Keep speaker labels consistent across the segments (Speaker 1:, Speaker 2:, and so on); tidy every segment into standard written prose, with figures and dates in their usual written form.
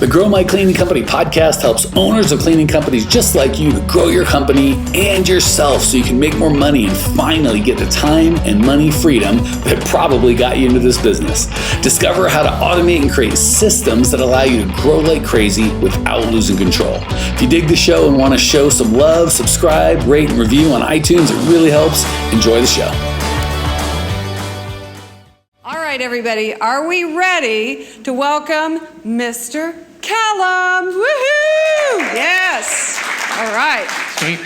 Speaker 1: The Grow My Cleaning Company podcast helps owners of cleaning companies just like you to grow your company and yourself so you can make more money and finally get the time and money freedom that probably got you into this business. Discover how to automate and create systems that allow you to grow like crazy without losing control. If you dig the show and want to show some love, subscribe, rate, and review on iTunes. It really helps. Enjoy the show.
Speaker 2: All right, everybody, are we ready to welcome Mr. Callum? Woohoo! Yes. All right.
Speaker 3: Sweet.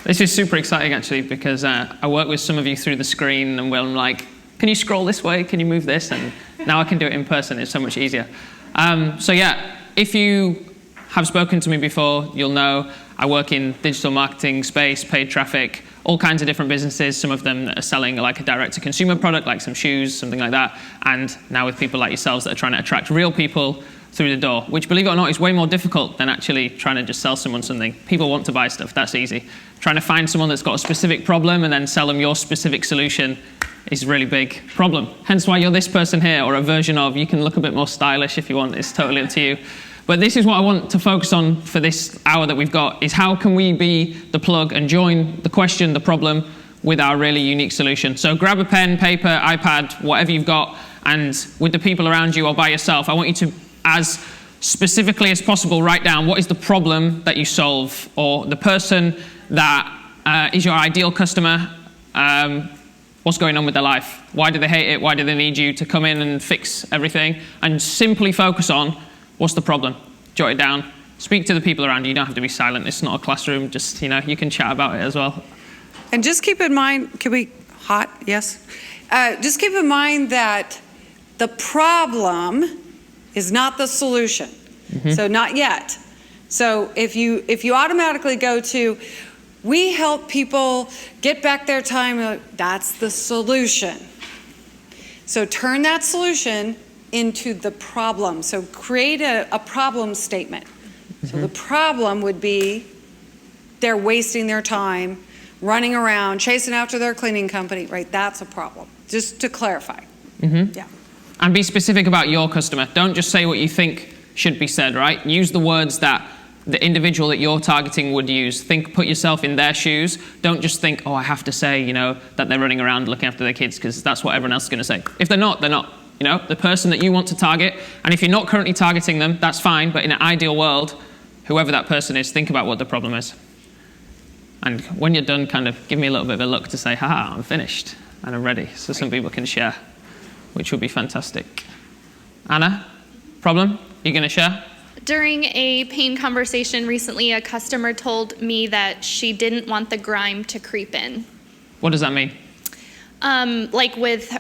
Speaker 3: This is super exciting, actually, because I work with some of you through the screen, and I'm like, can you scroll this way? Can you move this? And now I can do it in person. It's so much easier. So yeah, if you have spoken to me before, you'll know I work in digital marketing space, paid traffic, all kinds of different businesses, some of them that are selling like a direct-to-consumer product, like some shoes, something like that, and now with people like yourselves that are trying to attract real people through the door, which, believe it or not, is way more difficult than actually trying to just sell someone something. People want to buy stuff, that's easy. Trying to find someone that's got a specific problem and then sell them your specific solution is a really big problem. Hence why you're this person here, or a version of. You can look a bit more stylish if you want, it's totally up to you. But this is what I want to focus on for this hour that we've got, is how can we be the plug and join the question, the problem, with our really unique solution. So grab a pen, paper, iPad, whatever you've got, and with the people around you or by yourself, I want you to, as specifically as possible, write down what is the problem that you solve, or the person that is your ideal customer, what's going on with their life, why do they hate it, why do they need you to come in and fix everything, and simply focus on what's the problem? Jot it down. Speak to the people around you. You don't have to be silent. It's not a classroom. Just, you can chat about it as well.
Speaker 2: And just keep in mind, hot? Yes? Just keep in mind that the problem is not the solution. Mm-hmm. So not yet. So if you automatically go to, we help people get back their time, that's the solution. So turn that solution into the problem. So create a problem statement. Mm-hmm. So the problem would be they're wasting their time running around, chasing after their cleaning company, right? That's a problem, just to clarify.
Speaker 3: Mm-hmm.
Speaker 2: Yeah.
Speaker 3: And be specific about your customer. Don't just say what you think should be said, right? Use the words that the individual that you're targeting would use. Put yourself in their shoes. Don't just think, oh, I have to say, that they're running around looking after their kids, because that's what everyone else is going to say. If they're not, they're not. The person that you want to target, and if you're not currently targeting them, that's fine, but in an ideal world, whoever that person is, think about what the problem is. And when you're done, kind of give me a little bit of a look to say, haha, I'm finished, and I'm ready, so some people can share, which would be fantastic. Anna, problem? You going to share?
Speaker 4: During a pain conversation recently, a customer told me that she didn't want the grime to creep in.
Speaker 3: What does that mean?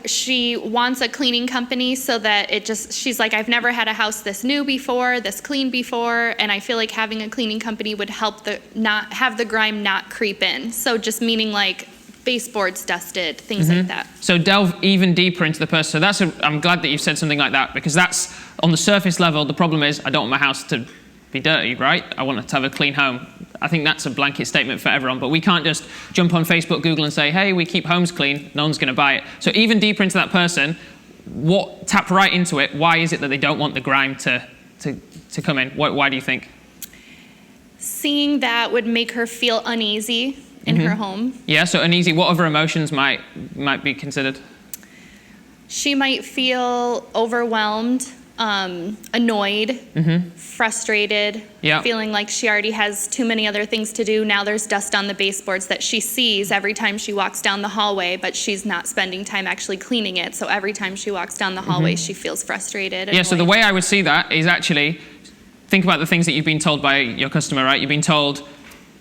Speaker 4: She wants a cleaning company so that she's like, I've never had a house this new before, this clean before, and I feel like having a cleaning company would help not have the grime not creep in. So just meaning like baseboards dusted, things like that.
Speaker 3: So delve even deeper into the person. So I'm glad that you said something like that, because that's, on the surface level, the problem is I don't want my house to be dirty, right? I want it to have a clean home. I think that's a blanket statement for everyone, but we can't just jump on Facebook, Google, and say, hey, we keep homes clean. No one's going to buy it. So even deeper into that person, tap right into it. Why is it that they don't want the grime to come in? Why do you think?
Speaker 4: Seeing that would make her feel uneasy in her home. Yeah,
Speaker 3: so uneasy. What other emotions might be considered?
Speaker 4: She might feel overwhelmed, annoyed, frustrated, feeling like she already has too many other things to do. Now there's dust on the baseboards that she sees every time she walks down the hallway, but she's not spending time actually cleaning it. So every time she walks down the hallway, she feels frustrated.
Speaker 3: Yeah, so the way I would see that is actually think about the things that you've been told by your customer, right? You've been told,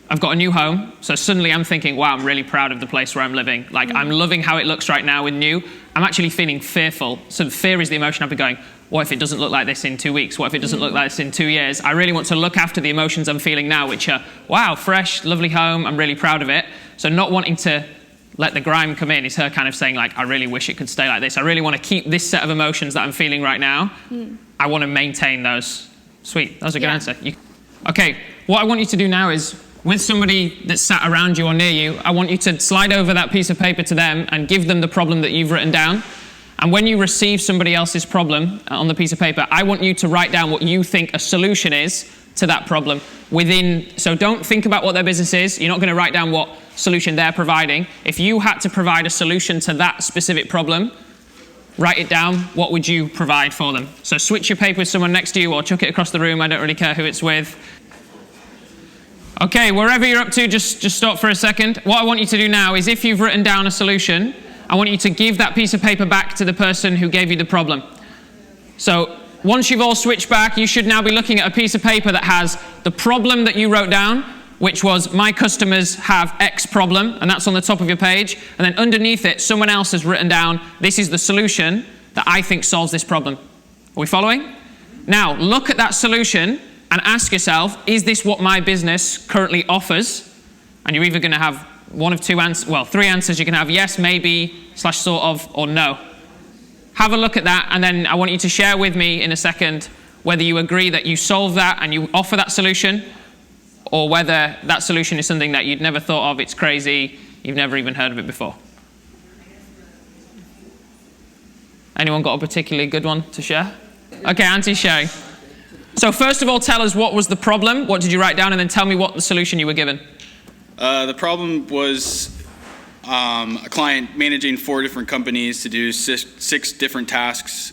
Speaker 3: I've got a new home, so suddenly I'm thinking, wow, I'm really proud of the place where I'm living. Like, I'm loving how it looks right now with new. I'm actually feeling fearful. So fear is the emotion I've been going, what if it doesn't look like this in 2 weeks? What if it doesn't look like this in 2 years? I really want to look after the emotions I'm feeling now, which are, wow, fresh, lovely home, I'm really proud of it. So not wanting to let the grime come in is her kind of saying, like, I really wish it could stay like this. I really want to keep this set of emotions that I'm feeling right now. I want to maintain those. Sweet, that was a good answer. Okay, what I want you to do now is, with somebody that's sat around you or near you, I want you to slide over that piece of paper to them and give them the problem that you've written down. And when you receive somebody else's problem on the piece of paper, I want you to write down what you think a solution is to that problem so don't think about what their business is. You're not going to write down what solution they're providing. If you had to provide a solution to that specific problem, write it down. What would you provide for them? So switch your paper with someone next to you or chuck it across the room. I don't really care who it's with. Okay, wherever you're up to, just stop for a second. What I want you to do now is if you've written down a solution, I want you to give that piece of paper back to the person who gave you the problem. So once you've all switched back, you should now be looking at a piece of paper that has the problem that you wrote down, which was my customers have X problem, and that's on the top of your page. And then underneath it, someone else has written down, this is the solution that I think solves this problem. Are we following? Now, look at that solution and ask yourself, is this what my business currently offers? And you're either going to have one of two answers, well, three answers. You can have yes, maybe, / sort of, or no. Have a look at that, and then I want you to share with me in a second whether you agree that you solve that and you offer that solution, or whether that solution is something that you'd never thought of, it's crazy, you've never even heard of it before. Anyone got a particularly good one to share? Okay, Auntie's sharing. So first of all, tell us what was the problem, what did you write down, and then tell me what the solution you were given.
Speaker 5: The problem was a client managing 4 different companies to do 6 different tasks,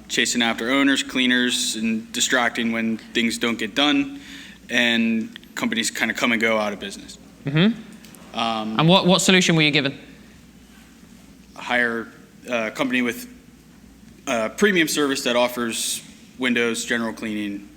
Speaker 5: chasing after owners, cleaners, and distracting when things don't get done, and companies kind of come and go out of business.
Speaker 3: Mm-hmm. And what solution were you given?
Speaker 5: Hire a company with premium service that offers windows, general cleaning,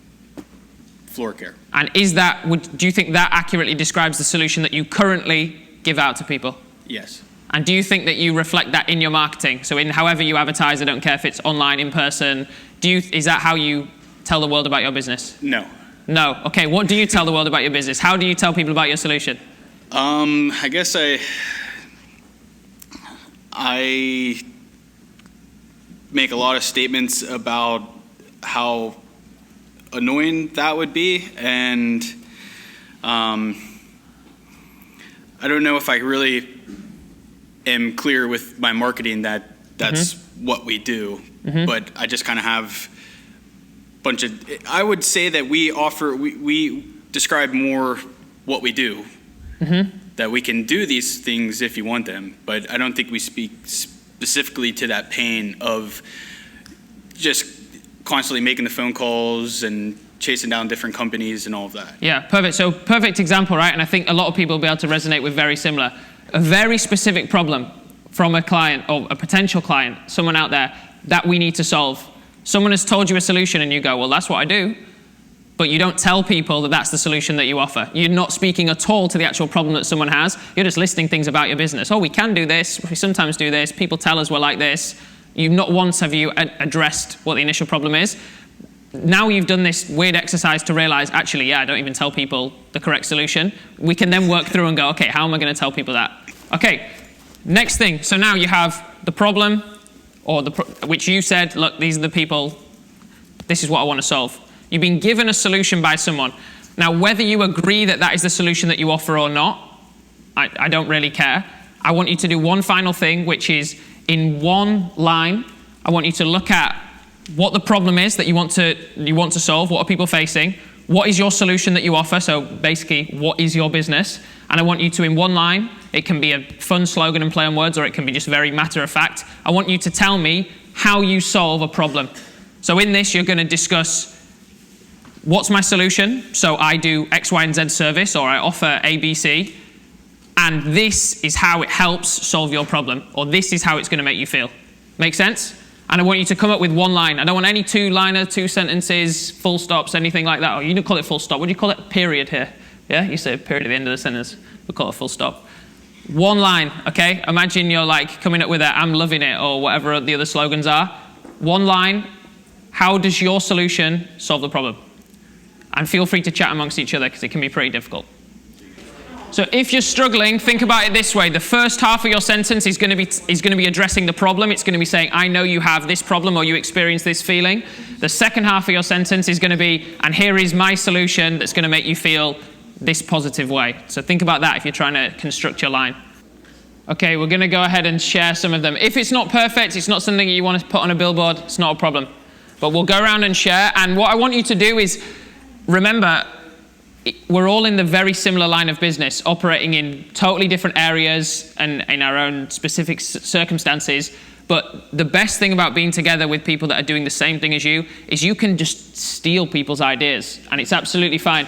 Speaker 5: floor care.
Speaker 3: And do you think that accurately describes the solution that you currently give out to people?
Speaker 5: Yes.
Speaker 3: And do you think that you reflect that in your marketing? So in however you advertise, I don't care if it's online, in person, is that how you tell the world about your business?
Speaker 5: No.
Speaker 3: No. Okay, what do you tell the world about your business? How do you tell people about your solution?
Speaker 5: I guess I make a lot of statements about how annoying that would be, and I don't know if I really am clear with my marketing that that's what we do, but I just kind of have a bunch of, I would say that we describe more what we do, that we can do these things if you want them, but I don't think we speak specifically to that pain of just constantly making the phone calls and chasing down different companies and all of that.
Speaker 3: Yeah, perfect. So perfect example, right? And I think a lot of people will be able to resonate with very similar. A very specific problem from a client or a potential client, someone out there, that we need to solve. Someone has told you a solution and you go, well, that's what I do. But you don't tell people that that's the solution that you offer. You're not speaking at all to the actual problem that someone has. You're just listing things about your business. Oh, we can do this. We sometimes do this. People tell us we're like this. Not once have you addressed what the initial problem is. Now you've done this weird exercise to realize, actually, yeah, I don't even tell people the correct solution. We can then work through and go, okay, how am I going to tell people that? Okay, next thing. So now you have the problem, or which you said, look, these are the people, this is what I want to solve. You've been given a solution by someone. Now, whether you agree that that is the solution that you offer or not, I don't really care. I want you to do one final thing, which is in one line, I want you to look at what the problem is that you want to solve. What are people facing? What is your solution that you offer? So basically, what is your business? And I want you to, in one line, it can be a fun slogan and play on words, or it can be just very matter of fact. I want you to tell me how you solve a problem. So in this, you're going to discuss what's my solution. So I do X, Y, and Z service, or I offer A, B, C. And this is how it helps solve your problem, or this is how it's going to make you feel. Make sense? And I want you to come up with one line. I don't want any 2-liner, 2 sentences, full stops, anything like that. Oh, you don't call it full stop. What do you call it? Period here. Yeah, you say period at the end of the sentence. We call it full stop. One line, okay? Imagine you're like coming up with a I'm loving it, or whatever the other slogans are. One line. How does your solution solve the problem? And feel free to chat amongst each other, because it can be pretty difficult. So if you're struggling, think about it this way. The first half of your sentence is going to be addressing the problem. It's going to be saying, I know you have this problem, or you experience this feeling. The second half of your sentence is going to be, and here is my solution that's going to make you feel this positive way. So think about that if you're trying to construct your line. Okay, we're going to go ahead and share some of them. If it's not perfect, it's not something you want to put on a billboard, it's not a problem. But we'll go around and share. And what I want you to do is, remember, we're all in the very similar line of business, operating in totally different areas and in our own specific circumstances. But the best thing about being together with people that are doing the same thing as you is you can just steal people's ideas, and it's absolutely fine.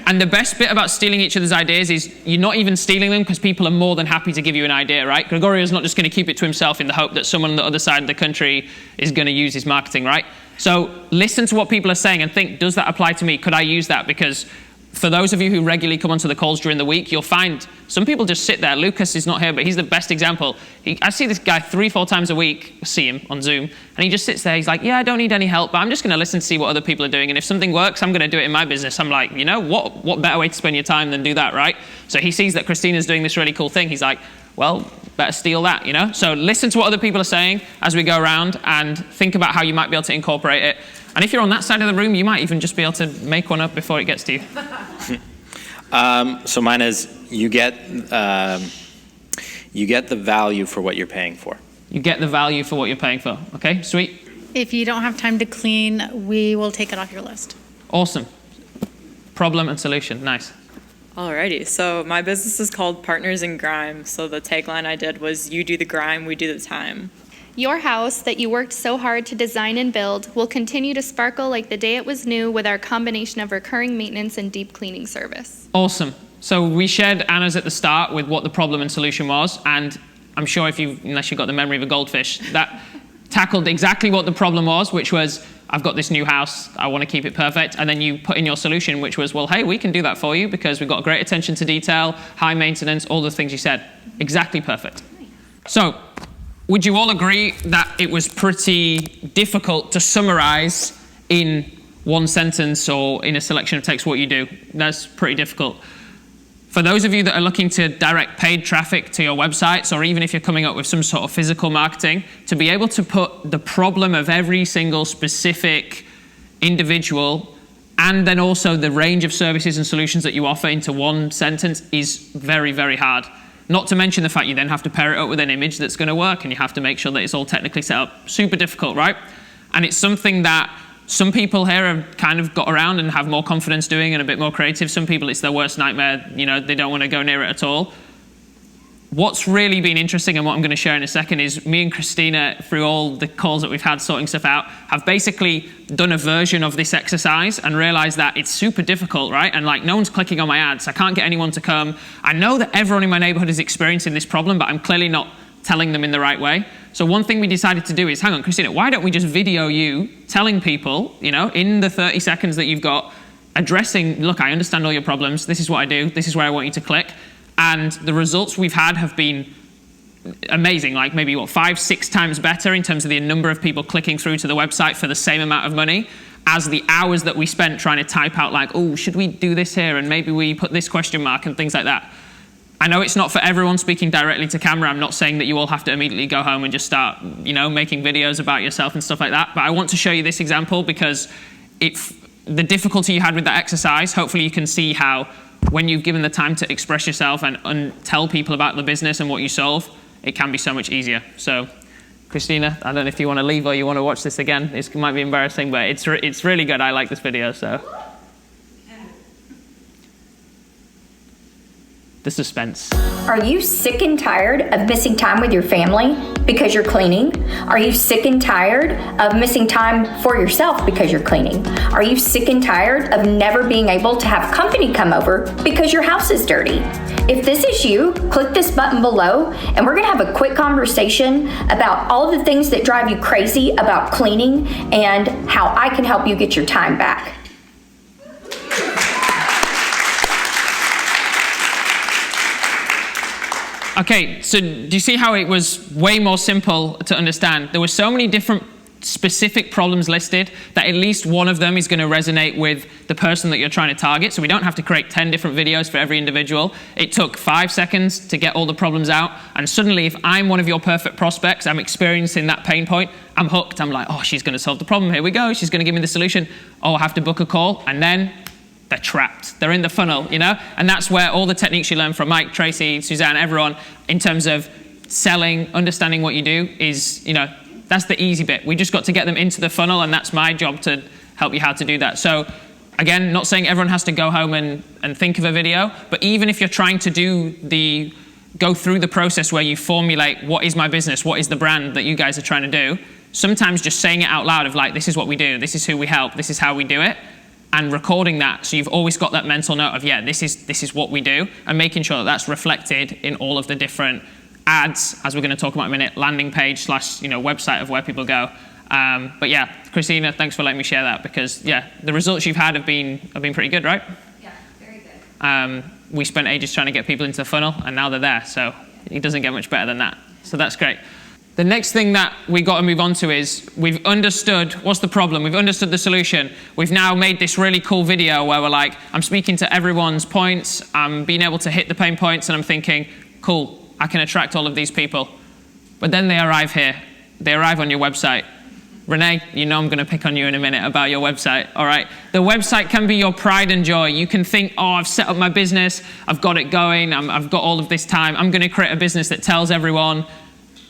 Speaker 3: And the best bit about stealing each other's ideas is you're not even stealing them because people are more than happy to give you an idea, right? Gregorio's not just going to keep it to himself in the hope that someone on the other side of the country is going to use his marketing, right? So listen to what people are saying and think, does that apply to me? Could I use that? Because for those of you who regularly come onto the calls during the week, you'll find some people just sit there. Lucas is not here, but he's the best example. I see this guy 3-4 times a week, see him on Zoom, and he just sits there. He's like, yeah, I don't need any help, but I'm just going to listen to see what other people are doing. And if something works, I'm going to do it in my business. I'm like, you know, what better way to spend your time than do that, right? So he sees that Christina's doing this really cool thing. He's like, well, better steal that, you know? So listen to what other people are saying as we go around and think about how you might be able to incorporate it. And if you're on that side of the room, you might even just be able to make one up before it gets to you.
Speaker 6: So mine is you get the value for what you're paying for.
Speaker 3: You get the value for what you're paying for. Okay, sweet.
Speaker 7: If you don't have time to clean, we will take it off your list.
Speaker 3: Awesome. Problem and solution. Nice.
Speaker 8: Alrighty, so my business is called Partners in Grime. So the tagline I did was, you do the grime, we do the time.
Speaker 4: Your house that you worked so hard to design and build will continue to sparkle like the day it was new with our combination of recurring maintenance and deep cleaning service.
Speaker 3: Awesome. So we shared Anna's at the start with what the problem and solution was, and I'm sure unless you've got the memory of a goldfish, that tackled exactly what the problem was, which was, I've got this new house, I want to keep it perfect, and then you put in your solution, which was, well, hey, we can do that for you because we've got great attention to detail, high maintenance, all the things you said. Exactly perfect. So, would you all agree that it was pretty difficult to summarize in one sentence or in a selection of text what you do? That's pretty difficult. For those of you that are looking to direct paid traffic to your websites, or even if you're coming up with some sort of physical marketing, to be able to put the problem of every single specific individual and then also the range of services and solutions that you offer into one sentence is very, very hard. Not to mention the fact you then have to pair it up with an image that's going to work, and you have to make sure that it's all technically set up. Super difficult, right? And it's something that some people here have kind of got around and have more confidence doing and a bit more creative. Some people, it's their worst nightmare. You know, they don't want to go near it at all. What's really been interesting, and what I'm going to share in a second, is me and Christina, through all the calls that we've had sorting stuff out, have basically done a version of this exercise and realized that it's super difficult, right? And like, no one's clicking on my ads. I can't get anyone to come. I know that everyone in my neighborhood is experiencing this problem, but I'm clearly not telling them in the right way. So one thing we decided to do is, hang on, Christina, why don't we just video you telling people, you know, in the 30 seconds that you've got, addressing, look, I understand all your problems. This is what I do. This is where I want you to click. And the results we've had have been amazing, like maybe 5-6 times better in terms of the number of people clicking through to the website for the same amount of money as the hours that we spent trying to type out like, oh, should we do this here? And maybe we put this question mark and things like that. I know it's not for everyone speaking directly to camera. I'm not saying that you all have to immediately go home and just start, you know, making videos about yourself and stuff like that. But I want to show you this example because the difficulty you had with that exercise, hopefully you can see how when you've given the time to express yourself and tell people about the business and what you solve, it can be so much easier. So, Christina, I don't know if you want to leave or you want to watch this again. It might be embarrassing, but it's really good. I like this video, so. The suspense.
Speaker 9: Are you sick and tired of missing time with your family because you're cleaning? Are you sick and tired of missing time for yourself because you're cleaning? Are you sick and tired of never being able to have company come over because your house is dirty? If this is you, click this button below and we're gonna have a quick conversation about all the things that drive you crazy about cleaning and how I can help you get your time back.
Speaker 3: Okay, so do you see how it was way more simple to understand? There were so many different specific problems listed that at least one of them is going to resonate with the person that you're trying to target. So we don't have to create 10 different videos for every individual. It took 5 seconds to get all the problems out. And suddenly, if I'm one of your perfect prospects, I'm experiencing that pain point, I'm hooked. I'm like, oh, she's going to solve the problem. Here we go. She's going to give me the solution. Oh, I have to book a call. And then they're trapped. They're in the funnel, you know? And that's where all the techniques you learn from Mike, Tracy, Suzanne, everyone, in terms of selling, understanding what you do is, you know, that's the easy bit. We just got to get them into the funnel, and that's my job to help you how to do that. So again, not saying everyone has to go home and think of a video, but even if you're trying to go through the process where you formulate what is my business, what is the brand that you guys are trying to do, sometimes just saying it out loud of like, this is what we do, this is who we help, this is how we do it, and recording that, so you've always got that mental note of, yeah, this is what we do, and making sure that that's reflected in all of the different ads, as we're going to talk about in a minute, landing page / website of where people go. But yeah, Christina, thanks for letting me share that, because yeah, the results you've had have been pretty good, right?
Speaker 9: Yeah, very good.
Speaker 3: We spent ages trying to get people into the funnel, and now they're there, so it doesn't get much better than that. So that's great. The next thing that we got to move on to is we've understood what's the problem, we've understood the solution. We've now made this really cool video where we're like, I'm speaking to everyone's points, I'm being able to hit the pain points, and I'm thinking, cool, I can attract all of these people. But then they arrive here, they arrive on your website. Renee, you know I'm going to pick on you in a minute about your website, all right? The website can be your pride and joy. You can think, oh, I've set up my business, I've got it going, I've got all of this time, I'm going to create a business that tells everyone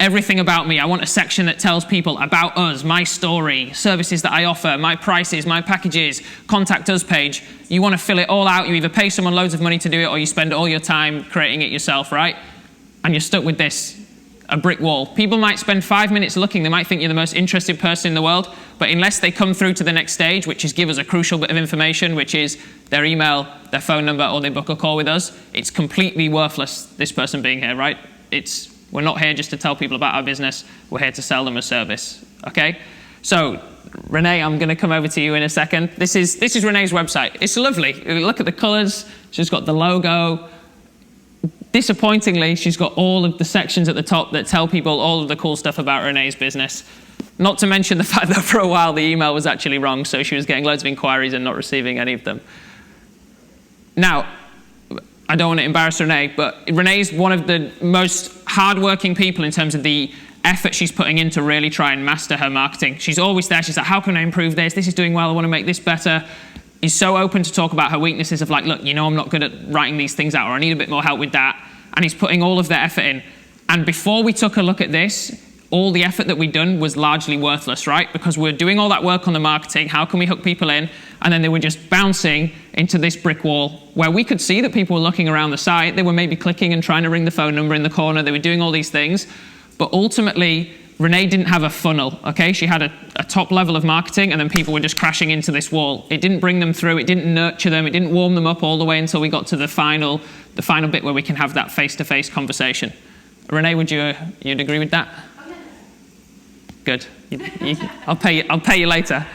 Speaker 3: everything about me. I want a section that tells people about us, my story, services that I offer, my prices, my packages, contact us page. You want to fill it all out. You either pay someone loads of money to do it, or you spend all your time creating it yourself, right? And you're stuck with this, a brick wall. People might spend 5 minutes looking. They might think you're the most interested person in the world, but unless they come through to the next stage, which is give us a crucial bit of information, which is their email, their phone number, or they book a call with us, it's completely worthless, this person being here, right? We're not here just to tell people about our business. We're here to sell them a service, okay? So, Renee, I'm going to come over to you in a second. This is Renee's website. It's lovely. Look at the colors. She's got the logo. Disappointingly, she's got all of the sections at the top that tell people all of the cool stuff about Renee's business. Not to mention the fact that for a while the email was actually wrong, so she was getting loads of inquiries and not receiving any of them. Now, I don't want to embarrass Renee, but Renee's one of the most hardworking people in terms of the effort she's putting in to really try and master her marketing. She's always there. She's like, how can I improve this? This is doing well. I want to make this better. Is so open to talk about her weaknesses of like, look, you know, I'm not good at writing these things out, or I need a bit more help with that. And he's putting all of that effort in. And before we took a look at this, all the effort that we'd done was largely worthless, right? Because we're doing all that work on the marketing. How can we hook people in? And then they were just bouncing into this brick wall where we could see that people were looking around the site. They were maybe clicking and trying to ring the phone number in the corner. They were doing all these things. But ultimately, Renee didn't have a funnel, okay? She had a top level of marketing, and then people were just crashing into this wall. It didn't bring them through. It didn't nurture them. It didn't warm them up all the way until we got to the final bit where we can have that face-to-face conversation. Renee, you'd agree with that? Good. I'll pay you later.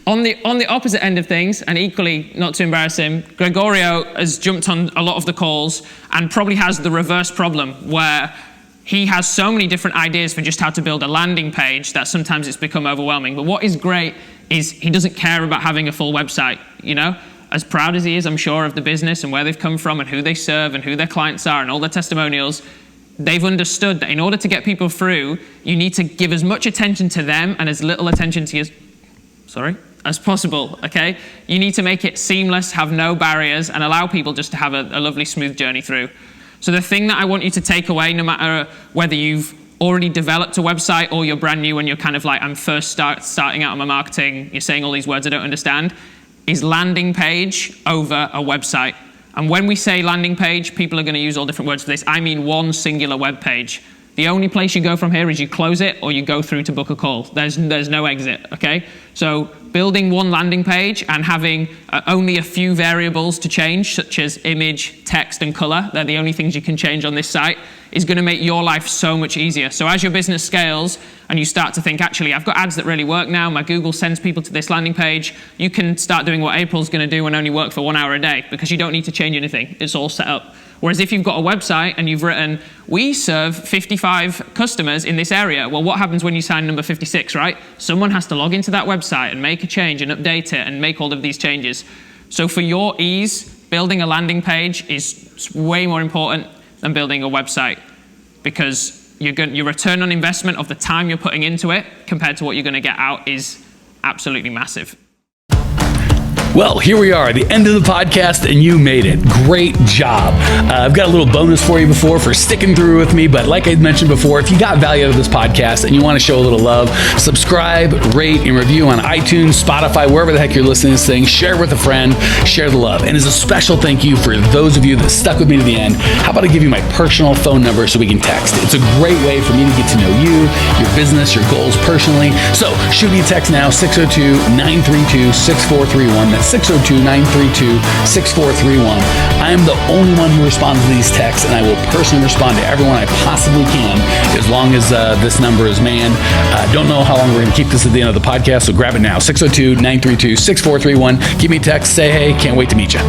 Speaker 3: On the opposite end of things, and equally not to embarrass him, Gregorio has jumped on a lot of the calls and probably has the reverse problem where he has so many different ideas for just how to build a landing page that sometimes it's become overwhelming. But what is great is he doesn't care about having a full website, you know? As proud as he is, I'm sure, of the business and where they've come from and who they serve and who their clients are and all their testimonials, they've understood that in order to get people through, you need to give as much attention to them and as little attention to as possible, okay? You need to make it seamless, have no barriers, and allow people just to have a lovely, smooth journey through. So the thing that I want you to take away, no matter whether you've already developed a website or you're brand new and you're kind of like, I'm first starting out on my marketing, you're saying all these words I don't understand, is landing page over a website. And when we say landing page, people are going to use all different words for this. I mean one singular web page. The only place you go from here is you close it or you go through to book a call. There's no exit, okay? So building one landing page and having only a few variables to change, such as image, text, and color, they're the only things you can change on this site, is going to make your life so much easier. So as your business scales and you start to think, actually, I've got ads that really work now, my Google sends people to this landing page, you can start doing what April's going to do and only work for 1 hour a day because you don't need to change anything. It's all set up. Whereas if you've got a website and you've written, we serve 55 customers in this area, well, what happens when you sign number 56, right? Someone has to log into that website and make a change and update it and make all of these changes. So for your ease, building a landing page is way more important than building a website because your return on investment of the time you're putting into it compared to what you're going to get out is absolutely massive.
Speaker 1: Well, here we are, the end of the podcast, and you made it. Great job. I've got a little bonus for you for sticking through with me, but like I mentioned before, if you got value out of this podcast and you want to show a little love, subscribe, rate, and review on iTunes, Spotify, wherever the heck you're listening to this thing. Share with a friend, share the love. And as a special thank you for those of you that stuck with me to the end, how about I give you my personal phone number so we can text? It's a great way for me to get to know you, your business, your goals personally. So shoot me a text now, 602-932-6431. 602-932-6431. I am the only one who responds to these texts, and I will personally respond to everyone I possibly can as long as this number is manned. Don't know how long we're going to keep this at the end of the podcast, so grab it now. 602-932-6431. Give me a text, say hey, can't wait to meet you.